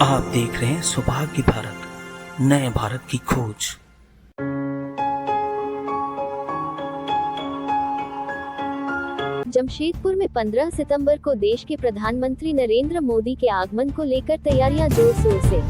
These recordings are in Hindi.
आप देख रहे हैं सौभाग्य भारत, नए भारत की खोज। जमशेदपुर में 15 सितंबर को देश के प्रधानमंत्री नरेंद्र मोदी के आगमन को लेकर तैयारियां जोर शोर से।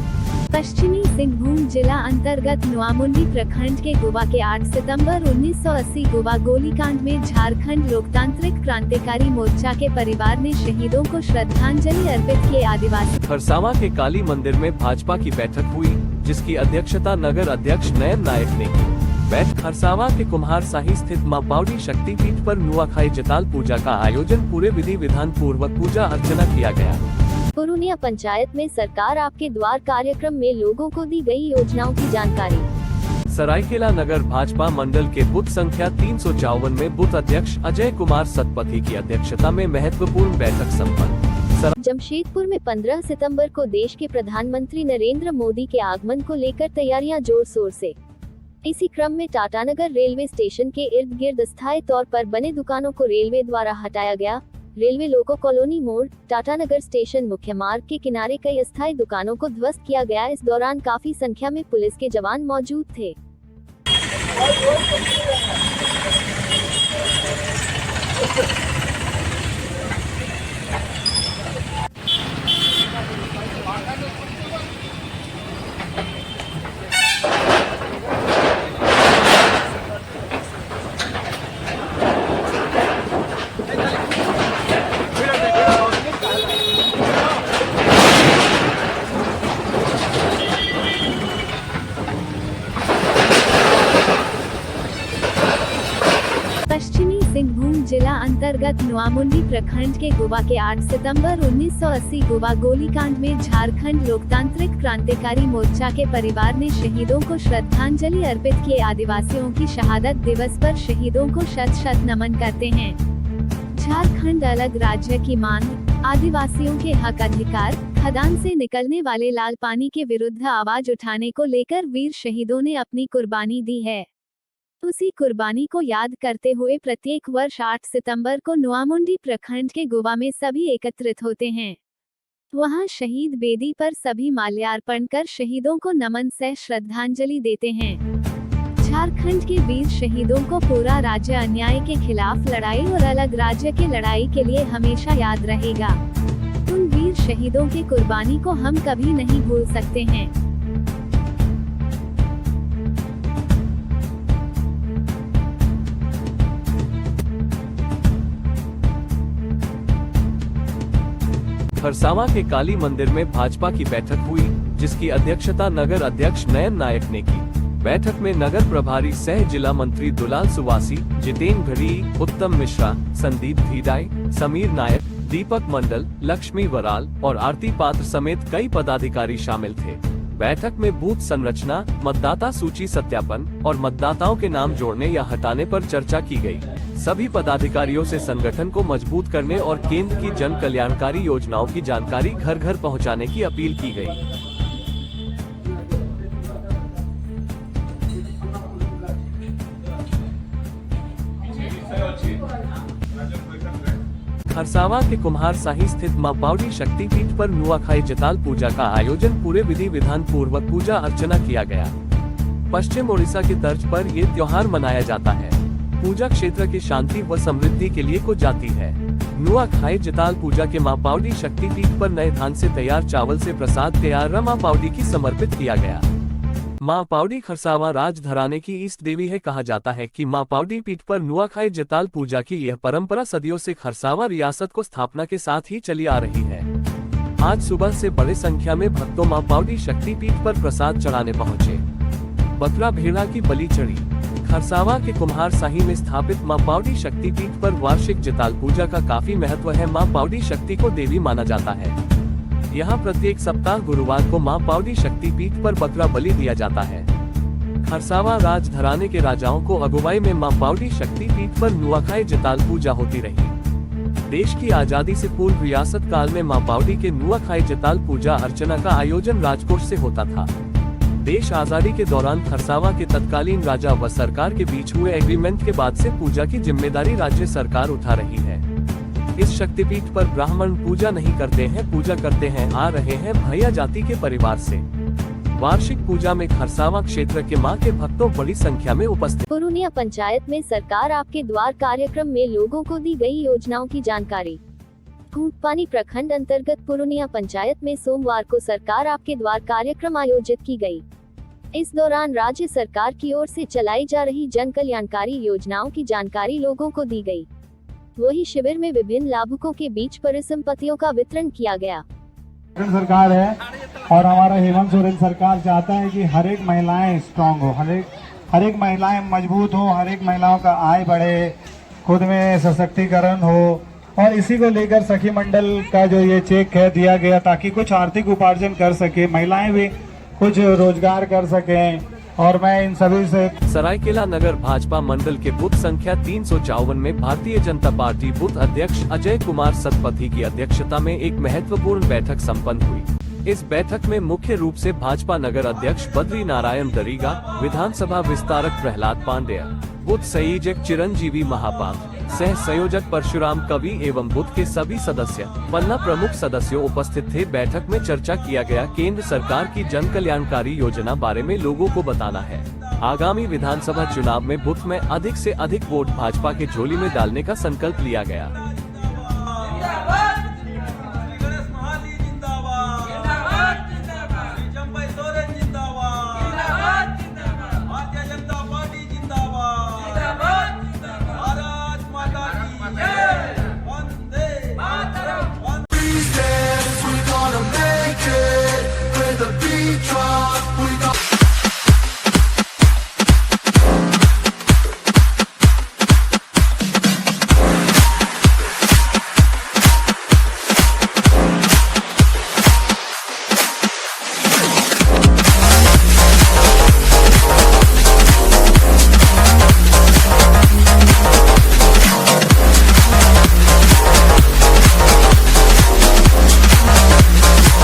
पश्चिमी सिंहभूम जिला अंतर्गत नोआमुंडी प्रखंड के गोवा के 8 सितंबर 1980 गोवा गोलीकांड में झारखंड लोकतांत्रिक क्रांतिकारी मोर्चा के परिवार ने शहीदों को श्रद्धांजलि अर्पित की। आदिवासी खरसावां के काली मंदिर में भाजपा की बैठक हुई, जिसकी अध्यक्षता नगर अध्यक्ष नयन नायक ने की। बैठक खरसावां के कुम्हार साही स्थित मां पावड़ी शक्तिपीठ पर नुआखाई जताल पूजा का आयोजन पूरे विधि विधान पूर्वक पूजा अर्चना किया गया। पुरुनिया पंचायत में सरकार आपके द्वार कार्यक्रम में लोगों को दी गई योजनाओं की जानकारी। सरायकेला नगर भाजपा मंडल के बूथ संख्या 354 में बूथ अध्यक्ष अजय कुमार सतपथी की अध्यक्षता में महत्वपूर्ण बैठक संपन्न। जमशेदपुर में 15 सितंबर को देश के प्रधानमंत्री नरेंद्र मोदी के आगमन को लेकर तैयारियां जोर शोर से। इसी क्रम में टाटानगर रेलवे स्टेशन के इर्द गिर्द अस्थायी तौर पर बने दुकानों को रेलवे द्वारा हटाया गया। रेलवे लोको कॉलोनी मोड़, टाटानगर स्टेशन मुख्य मार्ग के किनारे कई अस्थायी दुकानों को ध्वस्त किया गया। इस दौरान काफी संख्या में पुलिस के जवान मौजूद थे। पश्चिमी सिंहभूम जिला अंतर्गत नोआमुंडी प्रखंड के गोवा के 8 सितंबर 1980 गोवा गोलीकांड में झारखंड लोकतांत्रिक क्रांतिकारी मोर्चा के परिवार ने शहीदों को श्रद्धांजलि अर्पित की। आदिवासियों की शहादत दिवस पर शहीदों को शत शत नमन करते हैं। झारखंड अलग राज्य की मांग, आदिवासियों के हक अधिकार, खदान से निकलने वाले लाल पानी के विरुद्ध आवाज उठाने को लेकर वीर शहीदों ने अपनी कुर्बानी दी है। उसी कुर्बानी को याद करते हुए प्रत्येक वर्ष 8 सितंबर को नोआमुंडी प्रखंड के गोवा में सभी एकत्रित होते हैं। वहां शहीद बेदी पर सभी माल्यार्पण कर शहीदों को नमन सह श्रद्धांजलि देते हैं। झारखंड के वीर शहीदों को पूरा राज्य अन्याय के खिलाफ लड़ाई और अलग राज्य के लड़ाई के लिए हमेशा याद रहेगा। उन वीर शहीदों की कुर्बानी को हम कभी नहीं भूल सकते हैं। खरसावां के काली मंदिर में भाजपा की बैठक हुई, जिसकी अध्यक्षता नगर अध्यक्ष नयन नायक ने की। बैठक में नगर प्रभारी सह जिला मंत्री दुलाल सुवासी, जितेंद्र घड़ी, उत्तम मिश्रा, संदीप धीडाई, समीर नायक, दीपक मंडल, लक्ष्मी वराल और आरती पात्र समेत कई पदाधिकारी शामिल थे। बैठक में बूथ संरचना, मतदाता सूची सत्यापन और मतदाताओं के नाम जोड़ने या हटाने पर चर्चा की गई। सभी पदाधिकारियों से संगठन को मजबूत करने और केंद्र की जन कल्याणकारी योजनाओं की जानकारी घर घर पहुंचाने की अपील की गई। खरसावां के कुम्हार साही स्थित मां पावड़ी शक्तिपीठ पर नुआखाई जताल पूजा का आयोजन पूरे विधि विधान पूर्वक पूजा अर्चना किया गया। पश्चिम ओडिशा के तर्ज पर ये त्योहार मनाया जाता है। पूजा क्षेत्र की शांति व समृद्धि के लिए को जाती है। नुआखाई जताल पूजा के मां पावड़ी शक्तिपीठ पर नए धान से तैयार चावल से प्रसाद तैयार मां पावड़ी की समर्पित किया गया। मां पावड़ी खरसावां राज घराने की इष्ट देवी है। कहा जाता है कि मां पावड़ी पीठ पर नुआखाई जताल पूजा की यह परंपरा सदियों से खरसावां रियासत को स्थापना के साथ ही चली आ रही है। आज सुबह से बड़ी संख्या में भक्तों मां पावड़ी शक्तिपीठ पर प्रसाद चढ़ाने पहुँचे। बकरा भेड़ा की बलि चढ़ी। खरसावां के कुम्हार साही में स्थापित मां पावड़ी शक्तिपीठ पर वार्षिक जताल पूजा का काफी महत्व है। मां पावड़ी शक्ति को देवी माना जाता है। यहाँ प्रत्येक सप्ताह गुरुवार को मां पावड़ी शक्तिपीठ पर बकरा बलि दिया जाता है। खरसावां राज घराने के राजाओं को अगुवाई में मां पावड़ी शक्तिपीठ पर नुआखाई जताल पूजा होती रही। देश की आजादी से पूर्व रियासत काल में मां पावड़ी के नुआखाई जताल पूजा अर्चना का आयोजन राजकोट से होता था। देश आजादी के दौरान खरसावां के तत्कालीन राजा व सरकार के बीच हुए एग्रीमेंट के बाद से पूजा की जिम्मेदारी राज्य सरकार उठा रही है। इस शक्तिपीठ पर ब्राह्मण पूजा नहीं करते हैं, पूजा करते हैं आ रहे हैं भैया जाति के परिवार से। वार्षिक पूजा में खरसावां क्षेत्र के मां के भक्तों बड़ी संख्या में उपस्थित। पुरुनिया पंचायत में सरकार आपके द्वार कार्यक्रम में लोगों को दी गई योजनाओं की जानकारी। कूटपानी प्रखंड अंतर्गत पुरुनिया पंचायत में सोमवार को सरकार आपके द्वार कार्यक्रम आयोजित की गई। इस दौरान राज्य सरकार की ओर से चलाई जा रही जन कल्याणकारी योजनाओं की जानकारी लोगों को दी गई। वही शिविर में विभिन्न लाभुकों के बीच परिसंपत्तियों का वितरण किया गया। सरकार है और हमारा हेमंत सोरेन सरकार चाहता है कि हर एक महिलाएं स्ट्रांग हो, हर एक महिलाएं मजबूत हो, हर एक महिलाओं का आय बढ़े, खुद में सशक्तिकरण हो। और इसी को लेकर सखी मंडल का जो ये चेक है दिया गया ताकि कुछ आर्थिक उपार्जन कर सके, महिलाएं भी कुछ रोजगार कर सकें। और मैं इन सभी से सरायकेला नगर भाजपा मंडल के बूथ संख्या 354 में भारतीय जनता पार्टी बूथ अध्यक्ष अजय कुमार सतपथी की अध्यक्षता में एक महत्वपूर्ण बैठक संपन्न हुई। इस बैठक में मुख्य रूप से भाजपा नगर अध्यक्ष बद्री नारायण दरीगा, विधानसभा विस्तारक प्रहलाद पांडेय, बूथ संयोजक चिरंजीवी महापात्र, सह संयोजक परशुराम कवि एवं बूथ के सभी सदस्य, पन्ना प्रमुख सदस्यों उपस्थित थे। बैठक में चर्चा किया गया केंद्र सरकार की जन कल्याणकारी योजना बारे में लोगों को बताना है। आगामी विधानसभा चुनाव में बूथ में अधिक से अधिक वोट भाजपा के झोली में डालने का संकल्प लिया गया।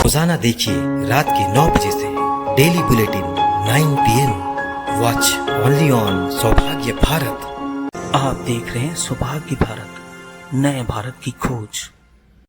रोजाना देखिए रात के 9 बजे से daily bulletin 9 PM। Watch only on सौभाग्य भारत। आप देख रहे हैं सौभाग्य भारत, नए भारत की खोज।